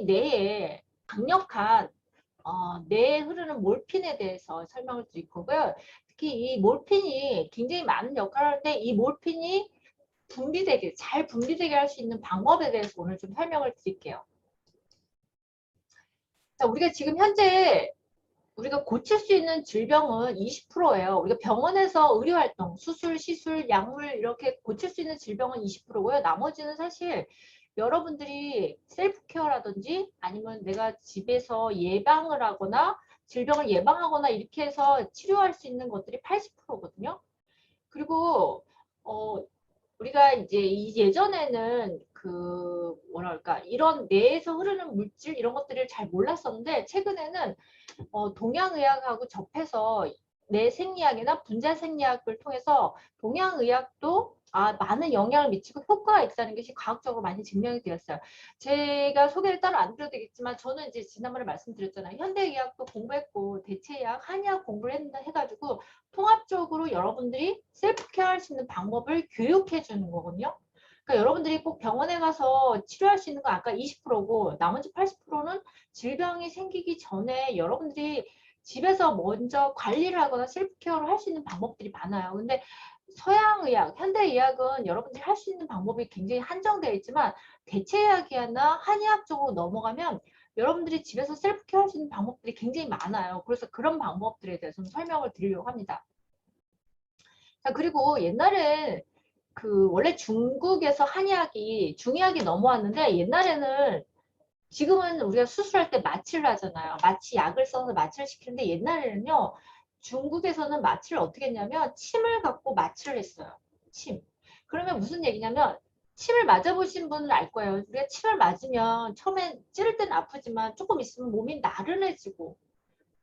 뇌에 강력한 뇌에 흐르는 몰핀에 대해서 설명을 드릴 거고요. 특히 이 몰핀이 굉장히 많은 역할을 하는데 이 몰핀이 잘 분비되게 할 수 있는 방법에 대해서 오늘 좀 설명을 드릴게요. 자, 우리가 지금 현재 우리가 고칠 수 있는 질병은 20%예요. 우리가 병원에서 의료활동, 수술, 시술, 약물 이렇게 고칠 수 있는 질병은 20%고요. 나머지는 사실 여러분들이 셀프케어라든지 아니면 내가 집에서 예방을 하거나 질병을 예방하거나 이렇게 해서 치료할 수 있는 것들이 80%거든요. 그리고 우리가 이제 예전에는 그 뭐랄까 이런 뇌에서 흐르는 물질 이런 것들을 잘 몰랐었는데 최근에는 동양의학하고 접해서 뇌 생리학이나 분자 생리학을 통해서 동양의학도 많은 영향을 미치고 효과가 있다는 것이 과학적으로 많이 증명이 되었어요. 제가 소개를 따로 안 드려도 되겠지만 저는 이제 지난번에 말씀드렸잖아요. 현대의학도 공부했고 대체의학, 한의학 공부를 해가지고 통합적으로 여러분들이 셀프케어 할 수 있는 방법을 교육해 주는 거거든요. 그러니까 여러분들이 꼭 병원에 가서 치료할 수 있는 건 아까 20%고 나머지 80%는 질병이 생기기 전에 여러분들이 집에서 먼저 관리를 하거나 셀프케어를 할 수 있는 방법들이 많아요. 근데 서양의학, 현대의학은 여러분들이 할 수 있는 방법이 굉장히 한정되어 있지만 대체의학이나 한의학 쪽으로 넘어가면 여러분들이 집에서 셀프케어 할 수 있는 방법들이 굉장히 많아요. 그래서 그런 방법들에 대해서 좀 설명을 드리려고 합니다. 자, 그리고 옛날에 원래 중국에서 중의학이 넘어왔는데 옛날에는 지금은 우리가 수술할 때 마취를 하잖아요. 약을 써서 마취를 시키는데 옛날에는요. 중국에서는 마취를 어떻게 했냐면 침을 갖고 마취를 했어요. 침. 그러면 무슨 얘기냐면 침을 맞아보신 분은 알 거예요. 우리가 침을 맞으면 처음엔 찌를 때는 아프지만 조금 있으면 몸이 나른해지고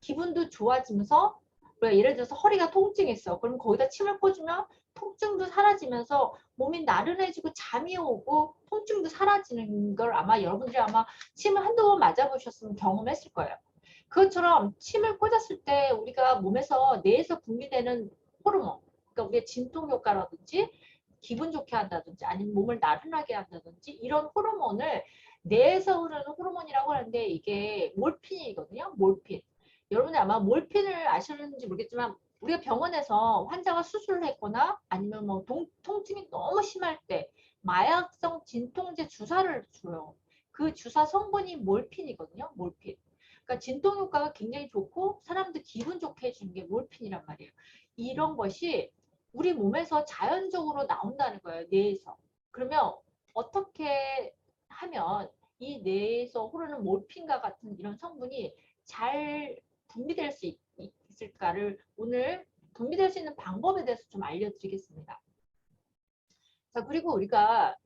기분도 좋아지면서 우리가 예를 들어서 허리가 통증했어. 그럼 거기다 침을 꽂으면 통증도 사라지면서 몸이 나른해지고 잠이 오고 통증도 사라지는 걸 여러분들이 침을 한두 번 맞아보셨으면 경험했을 거예요. 그것처럼 침을 꽂았을 때 우리가 몸에서 뇌에서 분비되는 호르몬, 그러니까 우리의 진통 효과라든지 기분 좋게 한다든지 아니면 몸을 나른하게 한다든지 이런 호르몬을 뇌에서 흐르는 호르몬이라고 하는데 이게 몰핀이거든요. 몰핀. 여러분이 아마 몰핀을 아시는지 모르겠지만 우리가 병원에서 환자가 수술을 했거나 아니면 뭐 통증이 너무 심할 때 마약성 진통제 주사를 줘요. 그 주사 성분이 몰핀이거든요. 몰핀. 그러니까 진통 효과가 굉장히 좋고 사람들 기분 좋게 해주는 게 몰핀이란 말이에요. 이런 것이 우리 몸에서 자연적으로 나온다는 거예요. 뇌에서. 그러면 어떻게 하면 이 뇌에서 흐르는 몰핀과 같은 이런 성분이 잘 분비될 수 있을까를 오늘 분비될 수 있는 방법에 대해서 좀 알려드리겠습니다. 자, 그리고 우리가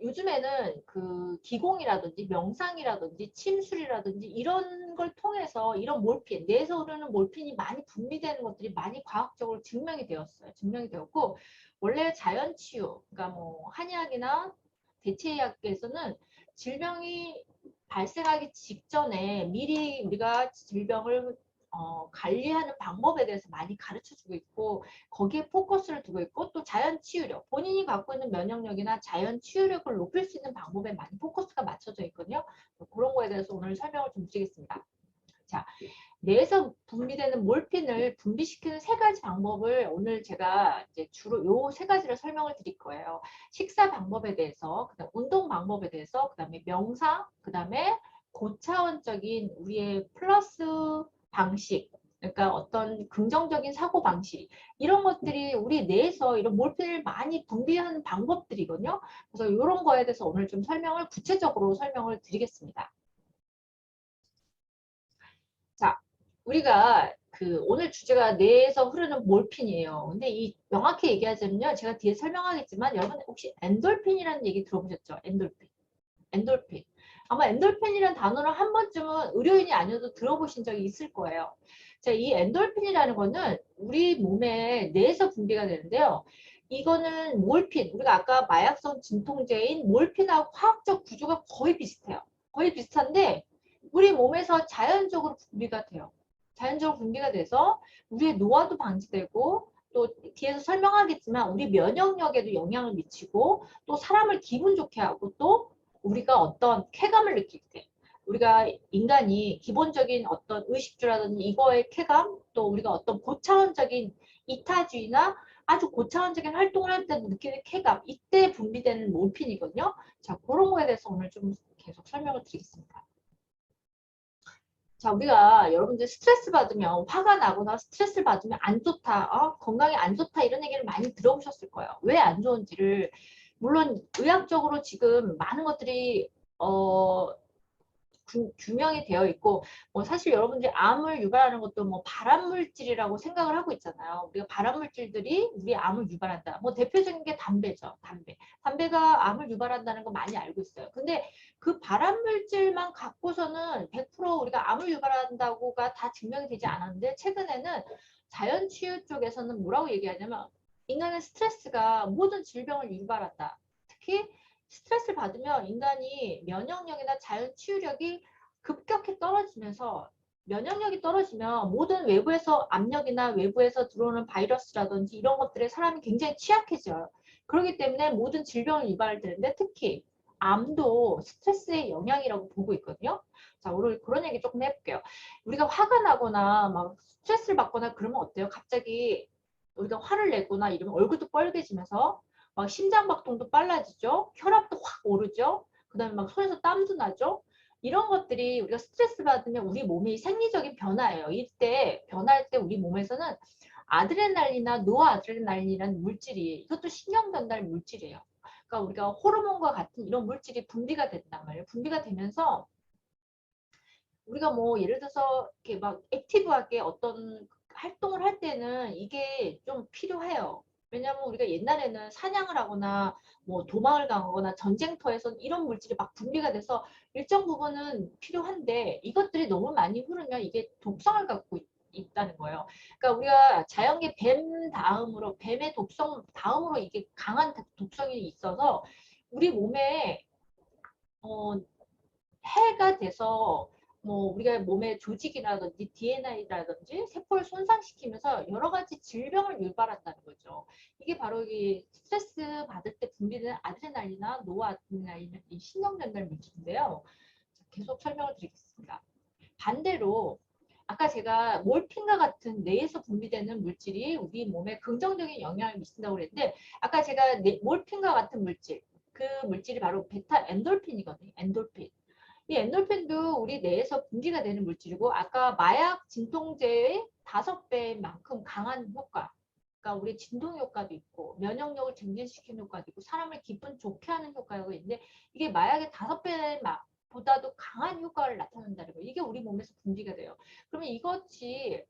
요즘에는 그 기공이라든지 명상이라든지 침술이라든지 이런 걸 통해서 이런 몰핀, 뇌에서 흐르는 몰핀이 많이 분비되는 것들이 많이 과학적으로 증명이 되었어요. 증명이 되었고 원래 자연치유, 그러니까 뭐 한의학이나 대체의학에서는 질병이 발생하기 직전에 미리 우리가 질병을 관리하는 방법에 대해서 많이 가르쳐주고 있고 거기에 포커스를 두고 있고 또 자연 치유력, 본인이 갖고 있는 면역력이나 자연 치유력을 높일 수 있는 방법에 많이 포커스가 맞춰져 있거든요. 그런 거에 대해서 오늘 설명을 좀 드리겠습니다. 자, 뇌에서 분비되는 몰핀을 분비시키는 세 가지 방법을 오늘 제가 이제 주로 요 세 가지를 설명을 드릴 거예요. 식사 방법에 대해서, 그다음 운동 방법에 대해서, 그다음에 명상, 그다음에 고차원적인 우리의 플러스 방식, 그러니까 어떤 긍정적인 사고 방식 이런 것들이 우리 뇌에서 이런 몰핀을 많이 분비하는 방법들이거든요. 그래서 이런 거에 대해서 오늘 좀 구체적으로 설명을 드리겠습니다. 자, 우리가 오늘 주제가 뇌에서 흐르는 몰핀이에요. 근데 이 명확히 얘기하자면요. 제가 뒤에 설명하겠지만 여러분 혹시 엔돌핀이라는 얘기 들어보셨죠? 엔돌핀. 엔돌핀. 아마 엔돌핀이라는 단어를 한 번쯤은 의료인이 아니어도 들어보신 적이 있을 거예요. 자, 이 엔돌핀이라는 거는 우리 몸에 뇌에서 분비가 되는데요. 이거는 몰핀, 우리가 아까 마약성 진통제인 몰핀하고 화학적 구조가 거의 비슷해요. 거의 비슷한데 우리 몸에서 자연적으로 분비가 돼요. 자연적으로 분비가 돼서 우리의 노화도 방지되고 또 뒤에서 설명하겠지만 우리 면역력에도 영향을 미치고 또 사람을 기분 좋게 하고 또 우리가 어떤 쾌감을 느낄 때 우리가 인간이 기본적인 어떤 의식주라든지 이거의 쾌감, 또 우리가 어떤 고차원적인 이타주의나 아주 고차원적인 활동을 할 때 느끼는 쾌감, 이때 분비되는 몰핀이거든요. 자, 그런 거에 대해서 오늘 좀 계속 설명을 드리겠습니다. 자, 우리가 여러분들 스트레스 받으면 화가 나거나 스트레스를 받으면 안 좋다, 건강에 안 좋다 이런 얘기를 많이 들어보셨을 거예요. 왜 안 좋은지를 물론 의학적으로 지금 많은 것들이 규명이 되어 있고 뭐 사실 여러분들이 암을 유발하는 것도 뭐 발암물질이라고 생각을 하고 있잖아요. 우리가 발암물질들이 우리 암을 유발한다. 뭐 대표적인 게 담배죠. 담배가 암을 유발한다는 거 많이 알고 있어요. 근데 그 발암물질만 갖고서는 100% 우리가 암을 유발한다고가 다 증명이 되지 않았는데 최근에는 자연치유 쪽에서는 뭐라고 얘기하냐면 인간의 스트레스가 모든 질병을 유발한다. 특히 스트레스를 받으면 인간이 면역력이나 자연 치유력이 급격히 떨어지면서 면역력이 떨어지면 모든 외부에서 압력이나 외부에서 들어오는 바이러스라든지 이런 것들에 사람이 굉장히 취약해져요. 그렇기 때문에 모든 질병을 유발되는데 특히 암도 스트레스의 영향이라고 보고 있거든요. 자, 오늘 그런 얘기 조금 해볼게요. 우리가 화가 나거나 막 스트레스를 받거나 그러면 어때요? 갑자기 우리가 화를 내거나 이러면 얼굴도 빨개지면서 막 심장박동도 빨라지죠. 혈압도 확 오르죠. 그다음에 막 손에서 땀도 나죠. 이런 것들이 우리가 스트레스 받으면 우리 몸이 생리적인 변화예요. 이때 변화할 때 우리 몸에서는 아드레날린이나 노아드레날린이라는 물질이 이것도 신경 전달 물질이에요. 그러니까 우리가 호르몬과 같은 이런 물질이 분비가 된단 말이에요. 분비가 되면서 우리가 뭐 예를 들어서 이렇게 막 액티브하게 어떤 활동을 할 때는 이게 좀 필요해요. 왜냐하면 우리가 옛날에는 사냥을 하거나 뭐 도망을 가거나 전쟁터에서 이런 물질이 막 분비가 돼서 일정 부분은 필요한데 이것들이 너무 많이 흐르면 이게 독성을 갖고 있다는 거예요. 그러니까 우리가 자연계 뱀 다음으로 뱀의 독성 다음으로 이게 강한 독성이 있어서 우리 몸에 어, 해가 돼서 뭐 우리가 몸의 조직이라든지 DNA라든지 세포를 손상시키면서 여러 가지 질병을 유발한다는 거죠. 이게 바로 이 스트레스 받을 때 분비되는 아드레날린이나 노아드레날린 이 신경 전달 물질인데요. 계속 설명을 드리겠습니다. 반대로 아까 제가 몰핀과 같은 뇌에서 분비되는 물질이 우리 몸에 긍정적인 영향을 미친다고 그랬는데 아까 제가 몰핀과 같은 물질 그 물질이 바로 베타 엔돌핀이거든요. 엔돌핀. 이 엔돌핀도 우리 뇌에서 분비가 되는 물질이고 아까 마약 진통제의 5배만큼 강한 효과 그러니까 우리 진동 효과도 있고 면역력을 증진시키는 효과도 있고 사람을 기분 좋게 하는 효과가 있는데 이게 마약의 5배 보다도 강한 효과를 나타낸다는 거예요. 이게 우리 몸에서 분비가 돼요. 그러면 이것이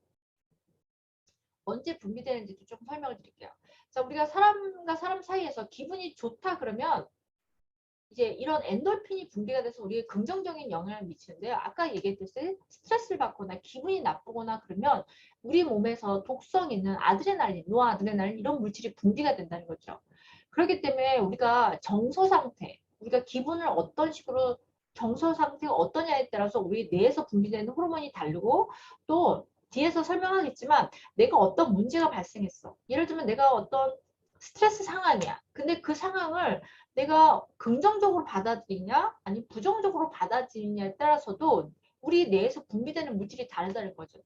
언제 분비되는지도 좀 설명을 드릴게요. 자, 우리가 사람과 사람 사이에서 기분이 좋다 그러면 이제 이런 엔돌핀이 분비가 돼서 우리에 긍정적인 영향을 미치는데요. 아까 얘기했듯이 스트레스를 받거나 기분이 나쁘거나 그러면 우리 몸에서 독성 있는 아드레날린, 노아드레날린 이런 물질이 분비가 된다는 거죠. 그렇기 때문에 우리가 정서 상태, 우리가 기분을 어떤 식으로 정서 상태가 어떠냐에 따라서 우리 뇌에서 분비되는 호르몬이 다르고 또 뒤에서 설명하겠지만 내가 어떤 문제가 발생했어. 예를 들면 내가 어떤 스트레스 상황이야. 근데 그 상황을 내가 긍정적으로 받아들이냐 아니면 부정적으로 받아들이냐에 따라서도 우리 뇌에서 분비되는 물질이 다르다는 거죠.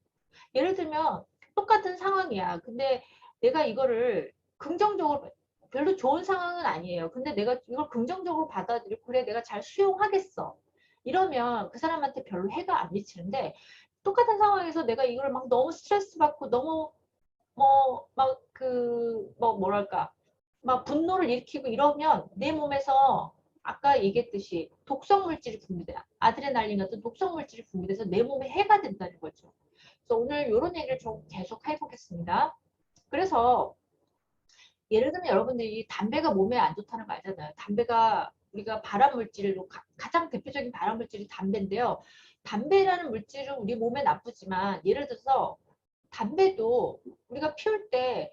예를 들면 똑같은 상황이야. 근데 내가 이거를 긍정적으로 별로 좋은 상황은 아니에요. 근데 내가 이걸 긍정적으로 받아들이고 그래 내가 잘 수용하겠어. 이러면 그 사람한테 별로 해가 안 미치는데 똑같은 상황에서 내가 이걸 막 너무 스트레스 받고 너무 뭐 막 그 뭐 뭐랄까 막 분노를 일으키고 이러면 내 몸에서 아까 얘기했듯이 독성 물질이 분비돼 아드레날린 같은 독성 물질이 분비돼서 내 몸에 해가 된다는 거죠. 그래서 오늘 이런 얘기를 좀 계속 해보겠습니다. 그래서 예를 들면 여러분들이 담배가 몸에 안 좋다는 거 알잖아요. 담배가 우리가 발암 물질로 가장 대표적인 발암 물질이 담배인데요. 담배라는 물질은 우리 몸에 나쁘지만 예를 들어서 담배도 우리가 피울 때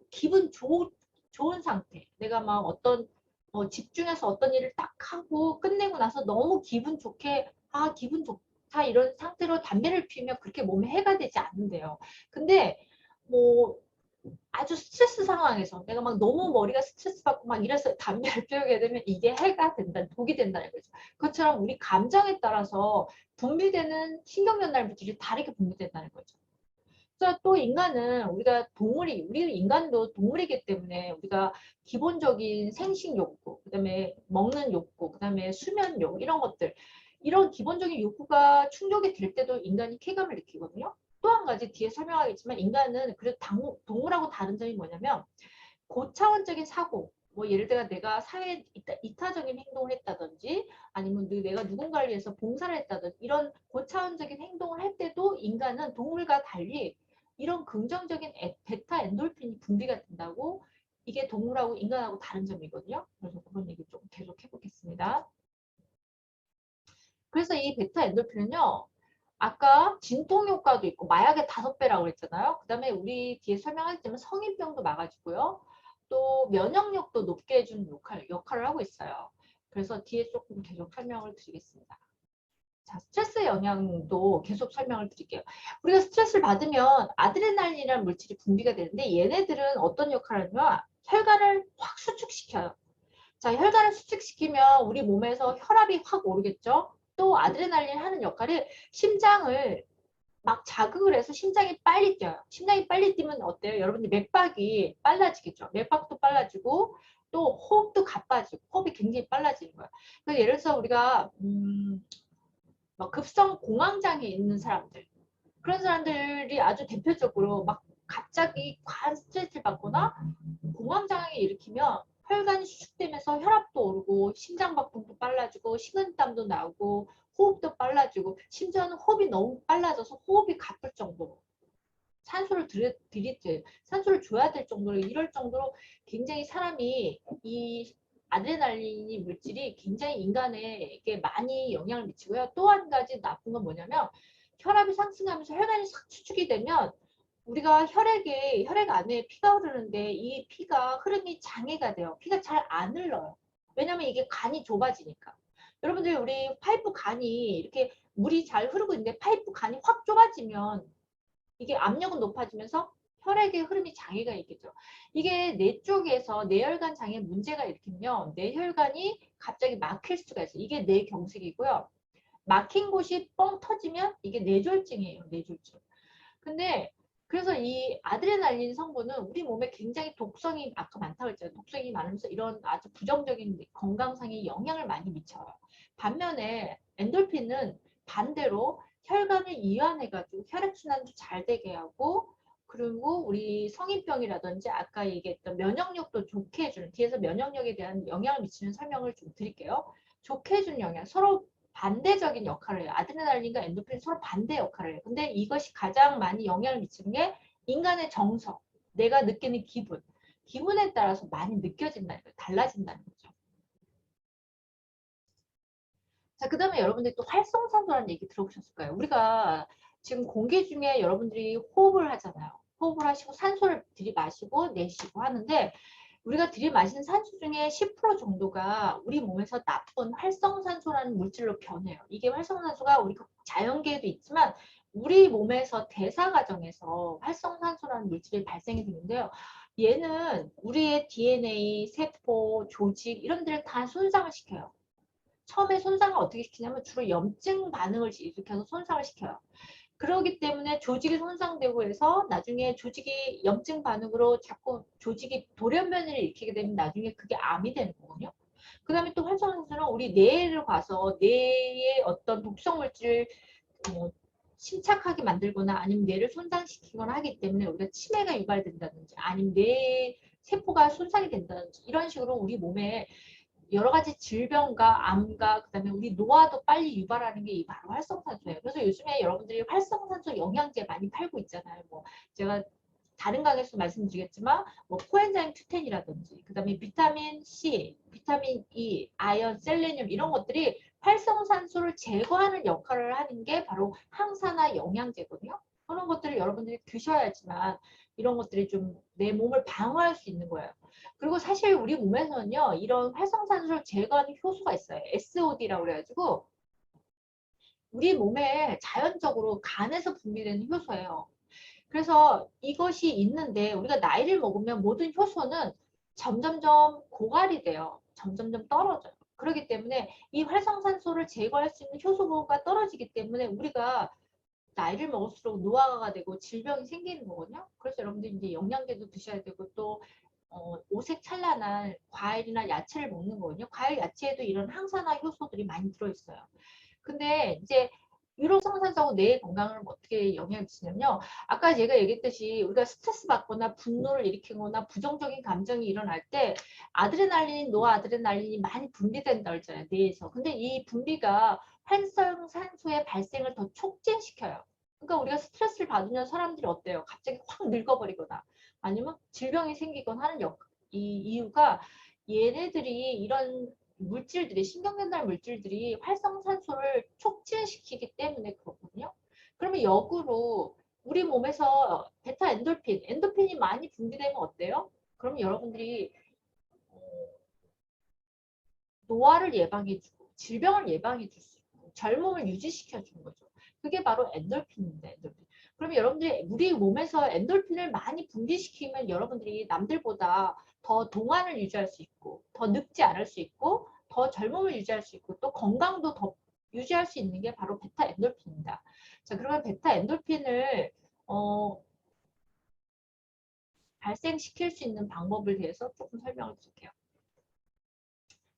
기분 좋은 상태. 내가 막 어떤 집중해서 어떤 일을 딱 하고 끝내고 나서 너무 기분 좋게 기분 좋다 이런 상태로 담배를 피우면 그렇게 몸에 해가 되지 않는데요. 근데 뭐 아주 스트레스 상황에서 내가 막 너무 머리가 스트레스 받고 막 이래서 담배를 피우게 되면 이게 해가 된다, 독이 된다는 거죠. 그것처럼 우리 감정에 따라서 분비되는 신경전달 물질이 다르게 분비된다는 거죠. 그래서 또 인간은 우리 인간도 동물이기 때문에 우리가 기본적인 생식 욕구, 그다음에 먹는 욕구, 그다음에 수면 욕구 이런 것들 이런 기본적인 욕구가 충족이 될 때도 인간이 쾌감을 느끼거든요. 또 한 가지 뒤에 설명하겠지만 인간은 그래도 동물하고 다른 점이 뭐냐면 고차원적인 사고, 뭐 예를 들어 내가 사회에 이타적인 행동을 했다든지 아니면 내가 누군가를 위해서 봉사를 했다든지 이런 고차원적인 행동을 할 때도 인간은 동물과 달리 이런 긍정적인 베타 엔돌핀이 분비가 된다고 이게 동물하고 인간하고 다른 점이거든요. 그래서 그런 얘기 좀 계속 해보겠습니다. 그래서 이 베타 엔돌핀은요. 아까 진통 효과도 있고 마약의 5배라고 했잖아요. 그 다음에 우리 뒤에 설명하겠지만 성인병도 막아주고요. 또 면역력도 높게 해주는 역할을 하고 있어요. 그래서 뒤에 조금 계속 설명을 드리겠습니다. 자, 스트레스 영향도 계속 설명을 드릴게요. 우리가 스트레스를 받으면 아드레날린이라는 물질이 분비가 되는데 얘네들은 어떤 역할을 하냐면 혈관을 확 수축시켜요. 자, 혈관을 수축시키면 우리 몸에서 혈압이 확 오르겠죠? 또 아드레날린 하는 역할이 심장을 막 자극을 해서 심장이 빨리 뛰어요. 심장이 빨리 뛰면 어때요? 여러분들 맥박이 빨라지겠죠? 맥박도 빨라지고 또 호흡도 가빠지고 호흡이 굉장히 빨라지는 거예요. 그래서 예를 들어서 우리가 막 급성 공황장애 있는 사람들 그런 사람들이 아주 대표적으로 막 갑자기 과한 스트레스를 받거나 공황장애 일으키면 혈관이 수축되면서 혈압도 오르고 심장박동도 빨라지고 식은땀도 나고 호흡도 빨라지고 심지어는 호흡이 너무 빨라져서 호흡이 가쁠 정도로 산소를 산소를 줘야 될 정도로 이럴 정도로 굉장히 사람이 이 아드레날린 물질이 굉장히 인간에게 많이 영향을 미치고요. 또 한 가지 나쁜 건 뭐냐면 혈압이 상승하면서 혈관이 싹 수축이 되면 우리가 혈액 안에 피가 흐르는데 이 피가 흐름이 장애가 돼요. 피가 잘 안 흘러요. 왜냐면 이게 간이 좁아지니까. 여러분들 우리 파이프 간이 이렇게 물이 잘 흐르고 있는데 파이프 간이 확 좁아지면 이게 압력은 높아지면서 혈액의 흐름이 장애가 있겠죠. 이게 뇌 쪽에서 뇌혈관 장애 문제가 일으키면 뇌혈관이 갑자기 막힐 수가 있어요. 이게 뇌경색이고요. 막힌 곳이 뻥 터지면 이게 뇌졸중이에요. 뇌졸중. 근데 그래서 이 아드레날린 성분은 우리 몸에 굉장히 독성이 아까 많다고 했잖아요. 독성이 많으면서 이런 아주 부정적인 건강상의 영향을 많이 미쳐요. 반면에 엔돌핀은 반대로 혈관을 이완해가지고 혈액순환도 잘 되게 하고 그리고 우리 성인병이라든지 아까 얘기했던 면역력도 좋게 해주는 뒤에서 면역력에 대한 영향을 미치는 설명을 좀 드릴게요. 좋게 해주는 영향 서로 반대적인 역할을 해요. 아드레날린과 엔도핀이 서로 반대 역할을 해요. 근데 이것이 가장 많이 영향을 미치는 게 인간의 정서, 내가 느끼는 기분, 기분에 따라서 많이 느껴진다는 거예요. 달라진다는 거죠. 자, 그 다음에 여러분들이 또 활성산소라는 얘기 들어보셨을 거예요. 우리가 지금 공기 중에 여러분들이 호흡을 하잖아요. 호흡을 하시고 산소를 들이마시고 내쉬고 하는데 우리가 들이마시는 산소 중에 10% 정도가 우리 몸에서 나쁜 활성산소라는 물질로 변해요. 이게 활성산소가 우리 자연계에도 있지만 우리 몸에서 대사 과정에서 활성산소라는 물질이 발생이 되는데요. 얘는 우리의 DNA, 세포, 조직 이런 데를 다 손상을 시켜요. 처음에 손상을 어떻게 시키냐면 주로 염증 반응을 일으켜서 손상을 시켜요. 그러기 때문에 조직이 손상되고 해서 나중에 조직이 염증 반응으로 자꾸 조직이 돌연변이를 일으키게 되면 나중에 그게 암이 되는 거거든요. 그 다음에 또 활성산소는 우리 뇌를 가서 뇌의 어떤 독성 물질을 침착하게 만들거나 아니면 뇌를 손상시키거나 하기 때문에 우리가 치매가 유발된다든지 아니면 뇌 세포가 손상이 된다든지 이런 식으로 우리 몸에 여러 가지 질병과 암과 그다음에 우리 노화도 빨리 유발하는 게 이 바로 활성산소예요. 그래서 요즘에 여러분들이 활성산소 영양제 많이 팔고 있잖아요. 뭐 제가 다른 강에서 말씀드리겠지만 뭐 코엔자임 Q10이라든지 그다음에 비타민 C, 비타민 E, 아연, 셀레늄 이런 것들이 활성산소를 제거하는 역할을 하는 게 바로 항산화 영양제거든요. 그런 것들을 여러분들이 드셔야지만 이런 것들이 좀 내 몸을 방어할 수 있는 거예요. 그리고 사실 우리 몸에서는요, 이런 활성산소를 제거하는 효소가 있어요. SOD라고 그래가지고, 우리 몸에 자연적으로 간에서 분비되는 효소예요. 그래서 이것이 있는데 우리가 나이를 먹으면 모든 효소는 점점점 고갈이 돼요. 점점점 떨어져요. 그렇기 때문에 이 활성산소를 제거할 수 있는 효소가 떨어지기 때문에 우리가 나이를 먹을수록 노화가 되고 질병이 생기는 거거든요. 그래서 여러분들 이제 영양제도 드셔야 되고 또 오색찬란한 과일이나 야채를 먹는 거거든요. 과일, 야채에도 이런 항산화 효소들이 많이 들어있어요. 근데 이제 유로성산소하고 뇌의 건강을 어떻게 영향을 미치냐면요. 아까 제가 얘기했듯이 우리가 스트레스 받거나 분노를 일으키거나 부정적인 감정이 일어날 때 아드레날린, 노아드레날린이 많이 분비된다 그랬잖아요. 뇌에서. 근데 이 분비가 활성산소의 발생을 더 촉진시켜요. 그러니까 우리가 스트레스를 받으면 사람들이 어때요? 갑자기 확 늙어버리거나 아니면 질병이 생기거나 하는 이 이유가 얘네들이 이런 물질들이 신경전달 물질들이 활성산소를 촉진시키기 때문에 그렇거든요. 그러면 역으로 우리 몸에서 베타 엔돌핀, 엔돌핀이 많이 분비되면 어때요? 그러면 여러분들이 노화를 예방해주고 질병을 예방해줄 수 있고 젊음을 유지시켜주는 거죠. 그게 바로 엔돌핀입니다. 엔돌핀. 그러면 여러분들이 우리 몸에서 엔돌핀을 많이 분비시키면 여러분들이 남들보다 더 동안을 유지할 수 있고 더 늙지 않을 수 있고 더 젊음을 유지할 수 있고 또 건강도 더 유지할 수 있는 게 바로 베타 엔돌핀입니다. 자, 그러면 베타 엔돌핀을 발생시킬 수 있는 방법을 대해서 조금 설명을 드릴게요.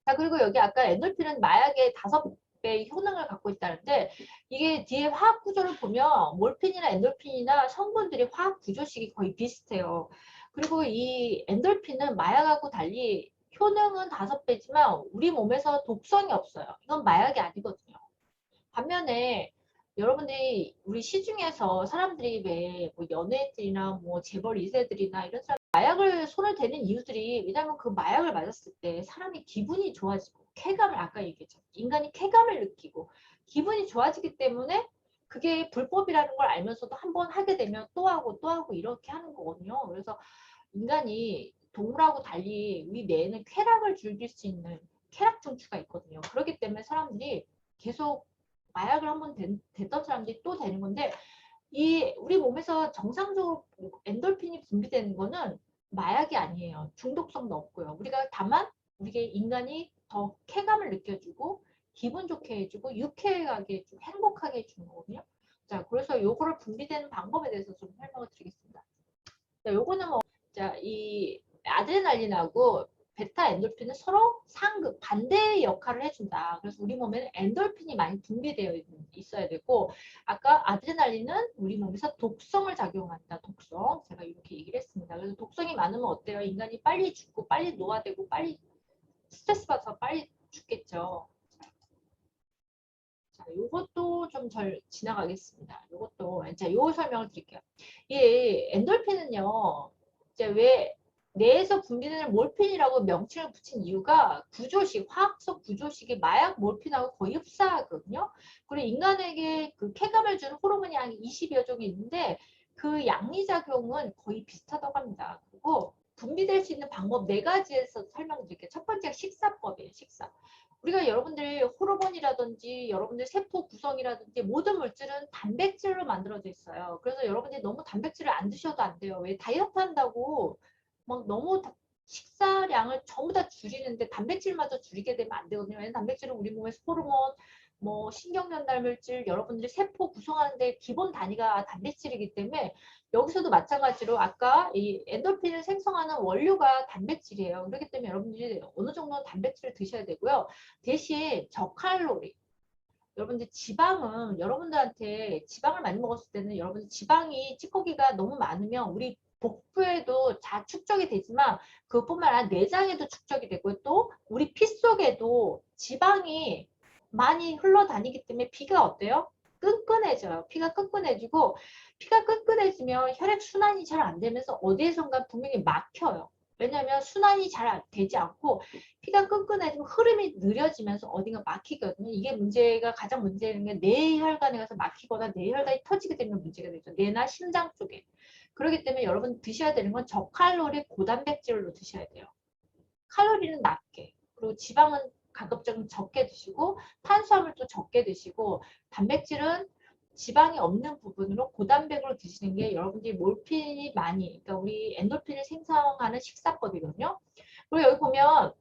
자, 그리고 여기 아까 엔돌핀은 마약의 5배의 효능을 갖고 있다는데 이게 뒤에 화학 구조를 보면 몰핀이나 엔돌핀이나 성분들이 화학 구조식이 거의 비슷해요. 그리고 이 엔돌핀은 마약하고 달리 효능은 5배지만 우리 몸에서 독성이 없어요. 이건 마약이 아니거든요. 반면에 여러분들이 우리 시중에서 사람들이 왜뭐 연예인들이나 뭐 재벌 2세들이나 이런 사람 마약을 손을 대는 이유들이 왜냐면 그 마약을 맞았을 때 사람이 기분이 좋아지고 쾌감을 아까 얘기했죠. 인간이 쾌감을 느끼고 기분이 좋아지기 때문에 그게 불법이라는 걸 알면서도 한번 하게 되면 또 하고 또 하고 이렇게 하는 거거든요. 그래서 인간이 동물하고 달리 우리 뇌에는 쾌락을 즐길 수 있는 쾌락 중추가 있거든요. 그렇기 때문에 사람들이 계속 마약을 한번 됐던 사람들이 또 되는 건데 이 우리 몸에서 정상적으로 엔돌핀이 분비되는 거는 마약이 아니에요. 중독성도 없고요. 우리가 다만 우리가 인간이 더 쾌감을 느껴주고 기분 좋게 해주고 유쾌하게 해주고 행복하게 해주는 거거든요. 자, 그래서 요거를 분비되는 방법에 대해서 좀 설명을 드리겠습니다. 자, 요거는 뭐, 자, 이 아드레날린하고 베타 엔돌핀은 서로 상극, 반대의 역할을 해준다. 그래서 우리 몸에는 엔돌핀이 많이 분비되어 있어야 되고, 아까 아드레날린은 우리 몸에서 독성을 작용한다. 독성. 제가 이렇게 얘기를 했습니다. 그래서 독성이 많으면 어때요? 인간이 빨리 죽고, 빨리 노화되고, 빨리 스트레스 받아서 빨리 죽겠죠. 자, 요것도 좀 지나가겠습니다. 요것도, 자, 요 설명을 드릴게요. 이 엔돌핀은요, 이제 왜 뇌에서 분비되는 몰핀이라고 명칭을 붙인 이유가 구조식, 화학적 구조식이 마약 몰핀하고 거의 흡사하거든요. 그리고 인간에게 그 쾌감을 주는 호르몬이 한 20여 종이 있는데 그 양리작용은 거의 비슷하다고 합니다. 그리고 분비될 수 있는 방법 4가지에서 설명드릴게요. 첫 번째가 식사법이에요. 식사. 우리가 여러분들 호르몬이라든지 여러분들 세포 구성이라든지 모든 물질은 단백질로 만들어져 있어요. 그래서 여러분들이 너무 단백질을 안 드셔도 안 돼요. 왜 다이어트 한다고 막 너무 식사량을 전부 다 줄이는데 단백질마저 줄이게 되면 안 되거든요. 왜냐면 단백질은 우리 몸에서 호르몬, 뭐 신경전달 물질, 여러분들이 세포 구성하는데 기본 단위가 단백질이기 때문에 여기서도 마찬가지로 아까 이 엔돌핀을 생성하는 원료가 단백질이에요. 그렇기 때문에 여러분들이 어느 정도는 단백질을 드셔야 되고요. 대신 저칼로리. 여러분들 지방은 여러분들한테 지방을 많이 먹었을 때는 여러분들 지방이 찌꺼기가 너무 많으면 우리 복부에도 다 축적이 되지만 그것뿐만 아니라 내장에도 축적이 되고 또 우리 피 속에도 지방이 많이 흘러다니기 때문에 피가 어때요? 끈끈해져요. 피가 끈끈해지고 피가 끈끈해지면 혈액 순환이 잘 안 되면서 어디에선가 분명히 막혀요. 왜냐하면 순환이 잘 되지 않고 피가 끈끈해지면 흐름이 느려지면서 어딘가 막히거든요. 이게 문제가 가장 문제는 게 뇌혈관에 가서 막히거나 뇌혈관이 터지게 되면 문제가 되죠. 뇌나 심장 쪽에. 그렇기 때문에 여러분 드셔야 되는 건 저칼로리 고단백질로 드셔야 돼요. 칼로리는 낮게. 그리고 지방은 가급적 적게 드시고 탄수화물도 적게 드시고 단백질은 지방이 없는 부분으로 고단백으로 드시는 게 여러분들이 몰핀이 많이, 그러니까 우리 엔돌핀을 생성하는 식사법이거든요. 그리고 여기 보면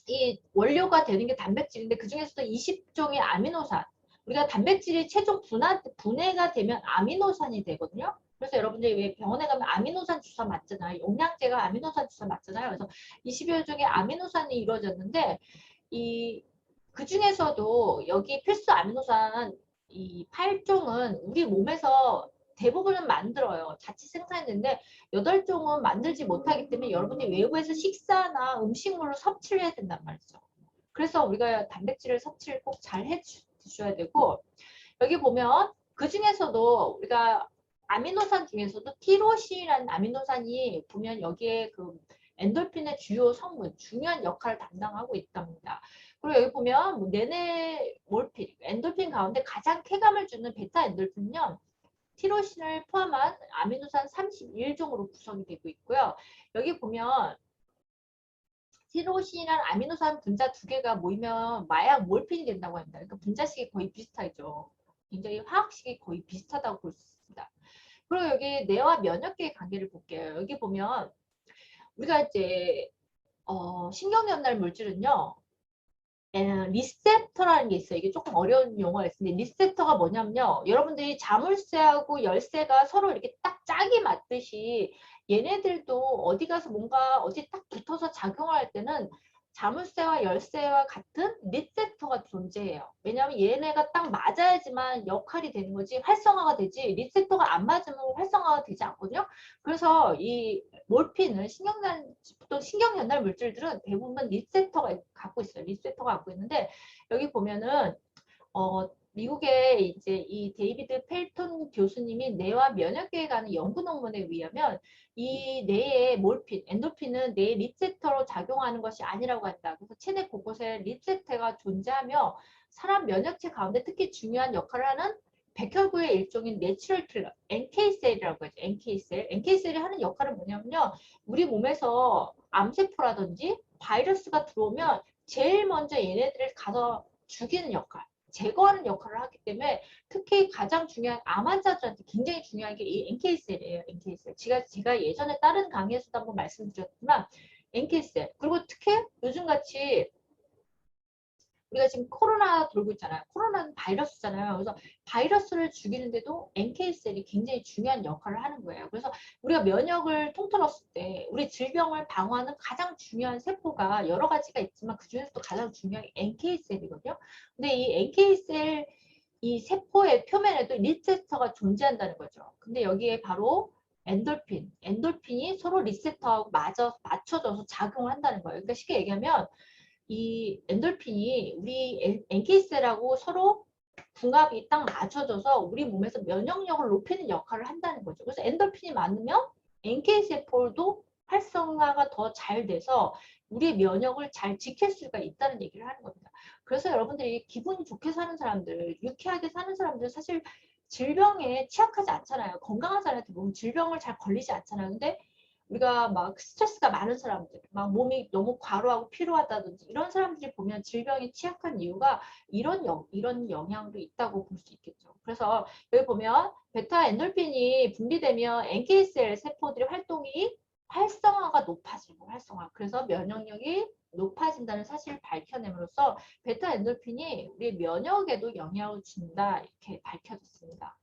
이 원료가 되는 게 단백질인데 그 중에서도 20종의 아미노산. 우리가 단백질이 최종 분해가 되면 아미노산이 되거든요. 그래서 여러분들이 왜 병원에 가면 아미노산 주사 맞잖아요. 영양제가 아미노산 주사 맞잖아요. 그래서 20여 종의 아미노산이 이루어졌는데 그 중에서도 여기 필수 아미노산 이 8종은 우리 몸에서 대부분은 만들어요. 자체 생산했는데 8종은 만들지 못하기 때문에 여러분이 외부에서 식사나 음식물로 섭취를 해야 된단 말이죠. 그래서 우리가 단백질을 섭취를 꼭 잘 해주셔야 되고 여기 보면 그 중에서도 우리가 아미노산 중에서도 티로신이라는 아미노산이 보면 여기에 그 엔돌핀의 주요 성분, 중요한 역할을 담당하고 있답니다. 그리고 여기 보면 뭐 네네 몰핀, 엔돌핀 가운데 가장 쾌감을 주는 베타 엔돌핀은요. 티로신을 포함한 아미노산 31종으로 구성이 되고 있고요. 여기 보면 티로신이라는 아미노산 분자 두 개가 모이면 마약 몰핀이 된다고 합니다. 그러니까 분자식이 거의 비슷하죠. 굉장히 화학식이 거의 비슷하다고 볼 수 있습니다. 그리고 여기 뇌와 면역계의 관계를 볼게요. 여기 보면 우리가 이제 신경전달 물질은요. 리셉터라는 게 있어요. 이게 조금 어려운 용어가 있는데 리셉터가 뭐냐면요. 여러분들이 자물쇠하고 열쇠가 서로 이렇게 딱 짝이 맞듯이 얘네들도 어디 가서 뭔가 어디 딱 붙어서 작용을 할 때는 자물쇠와 열쇠와 같은 리셉터가 존재해요. 왜냐하면 얘네가 딱 맞아야지만 역할이 되는 거지 활성화가 되지 리셉터가 안 맞으면 활성화가 되지 않거든요. 그래서 이 몰핀은 보통 신경전달 물질들은 대부분 리셉터가 갖고 있어요. 리셉터가 갖고 있는데 여기 보면은 미국의 이제 이 데이비드 펠톤 교수님이 뇌와 면역계에 관한 연구 논문에 의하면 이 뇌의 몰핀, 엔도핀은 뇌 리셉터로 작용하는 것이 아니라고 한다. 그래서 체내 곳곳에 리셉터가 존재하며 사람 면역체 가운데 특히 중요한 역할을 하는 백혈구의 일종인 내추럴 킬러, NK셀이라고 하죠. NK셀. NK셀이 하는 역할은 뭐냐면요. 우리 몸에서 암세포라든지 바이러스가 들어오면 제일 먼저 얘네들을 가서 죽이는 역할. 제거하는 역할을 하기 때문에 특히 가장 중요한 암 환자들한테 굉장히 중요한 게 이 NK셀이에요. NK셀. 제가 예전에 다른 강의에서도 한번 말씀드렸지만 NK셀. 그리고 특히 요즘같이 우리가 지금 코로나 돌고 있잖아요. 코로나는 바이러스잖아요. 그래서 바이러스를 죽이는데도 NK셀이 굉장히 중요한 역할을 하는 거예요. 그래서 우리가 면역을 통틀었을 때 우리 질병을 방어하는 가장 중요한 세포가 여러 가지가 있지만 그중에서도 가장 중요한 게 NK셀이거든요. 근데 이 NK셀 이 세포의 표면에도 리셉터가 존재한다는 거죠. 근데 여기에 바로 엔돌핀이 서로 리셉터하고 맞춰져서 작용을 한다는 거예요. 그러니까 쉽게 얘기하면 이 엔돌핀이 우리 NK셀하고 서로 궁합이 딱 맞춰져서 우리 몸에서 면역력을 높이는 역할을 한다는 거죠. 그래서 엔돌핀이 많으면 NK세포도 활성화가 더 잘 돼서 우리 면역을 잘 지킬 수가 있다는 얘기를 하는 겁니다. 그래서 여러분들이 기분이 좋게 사는 사람들, 유쾌하게 사는 사람들 사실 질병에 취약하지 않잖아요. 건강하잖아요. 대부분 질병을 잘 걸리지 않잖아요. 근데 우리가 막 스트레스가 많은 사람들, 막 몸이 너무 과로하고 피로하다든지 이런 사람들이 보면 질병에 취약한 이유가 이런 영향도 있다고 볼 수 있겠죠. 그래서 여기 보면 베타 엔돌핀이 분비되면 NK셀 세포들의 활성화가 높아지고 활성화. 그래서 면역력이 높아진다는 사실을 밝혀냄으로써 베타 엔돌핀이 우리 면역에도 영향을 준다 이렇게 밝혀졌습니다.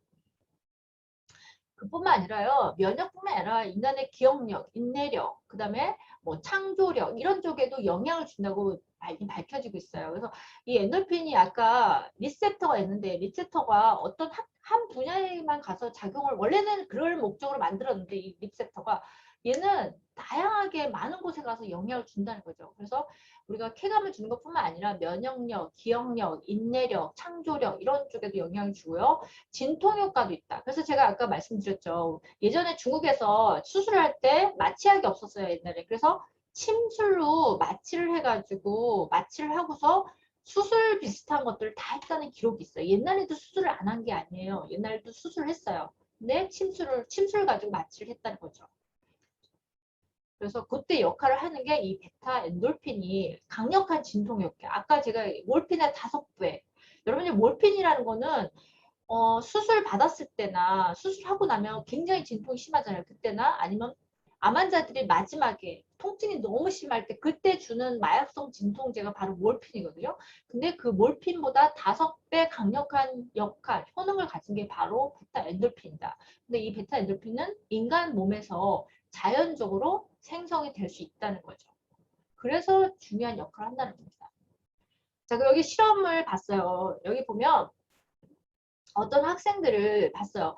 그뿐만 아니라요, 면역뿐만 아니라 인간의 기억력, 인내력, 그 다음에 뭐 창조력 이런 쪽에도 영향을 준다고 많이 밝혀지고 있어요. 그래서 이 엔돌핀이 아까 리셉터가 있는데 리셉터가 어떤 한 분야에만 가서 작용을 원래는 그럴 목적으로 만들었는데 이 리셉터가 얘는 다양하게 많은 곳에 가서 영향을 준다는 거죠. 그래서 우리가 쾌감을 주는 것뿐만 아니라 면역력, 기억력, 인내력, 창조력 이런 쪽에도 영향을 주고요. 진통 효과도 있다. 그래서 제가 아까 말씀드렸죠. 예전에 중국에서 수술할 때 마취약이 없었어요, 옛날에. 그래서 침술로 마취를 해가지고 마취를 하고서 수술 비슷한 것들을 다 했다는 기록이 있어요. 옛날에도 수술을 안 한 게 아니에요. 옛날에도 수술을 했어요. 근데 침술 가지고 마취를 했다는 거죠. 그래서 그때 역할을 하는 게 이 베타 엔돌핀이 강력한 진통 효과. 아까 제가 몰핀의 5배. 여러분이 몰핀이라는 거는 수술 받았을 때나 수술하고 나면 굉장히 진통이 심하잖아요. 그때나 아니면 암 환자들이 마지막에 통증이 너무 심할 때 그때 주는 마약성 진통제가 바로 몰핀이거든요. 근데 그 몰핀보다 5배 강력한 역할, 효능을 가진 게 바로 베타 엔돌핀이다. 근데 이 베타 엔돌핀은 인간 몸에서 자연적으로 생성이 될 수 있다는 거죠. 그래서 중요한 역할을 한다는 겁니다. 자, 그럼 여기 실험을 봤어요. 여기 보면 어떤 학생들을 봤어요.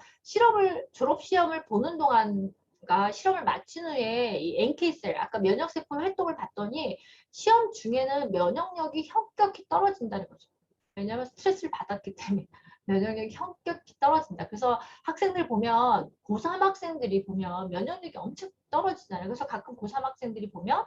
졸업 시험을 보는 동안, 그러니까 실험을 마친 후에 이 NK셀, 아까 면역세포 활동을 봤더니 시험 중에는 면역력이 현격히 떨어진다는 거죠. 왜냐하면 스트레스를 받았기 때문에 면역력이 현격히 떨어진다. 그래서 학생들 보면 고3 학생들이 보면 면역력이 엄청 떨어지잖아요. 그래서 가끔 고3 학생들이 보면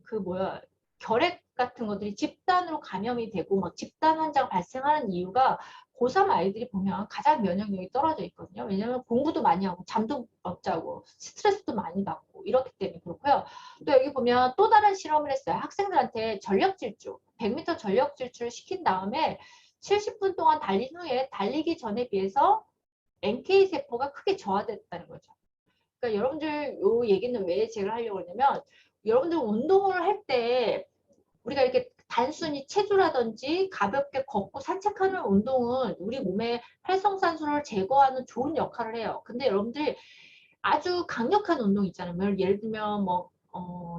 그 뭐야 결핵 같은 것들이 집단으로 감염이 되고 막 집단 환자가 발생하는 이유가 고3 아이들이 보면 가장 면역력이 떨어져 있거든요. 왜냐하면 공부도 많이 하고 잠도 못 자고 스트레스도 많이 받고 이렇기 때문에 그렇고요. 또 여기 보면 또 다른 실험을 했어요. 학생들한테 전력 질주, 100m 전력 질주를 시킨 다음에 70분 동안 달린 후에 달리기 전에 비해서 NK 세포가 크게 저하됐다는 거죠. 그러니까 여러분들 요 얘기는 왜 제가 하려고 하냐면 여러분들 운동을 할 때 우리가 이렇게 단순히 체조라든지 가볍게 걷고 산책하는 운동은 우리 몸에 활성산소를 제거하는 좋은 역할을 해요. 근데 여러분들이 아주 강력한 운동 있잖아요. 예를 들면 뭐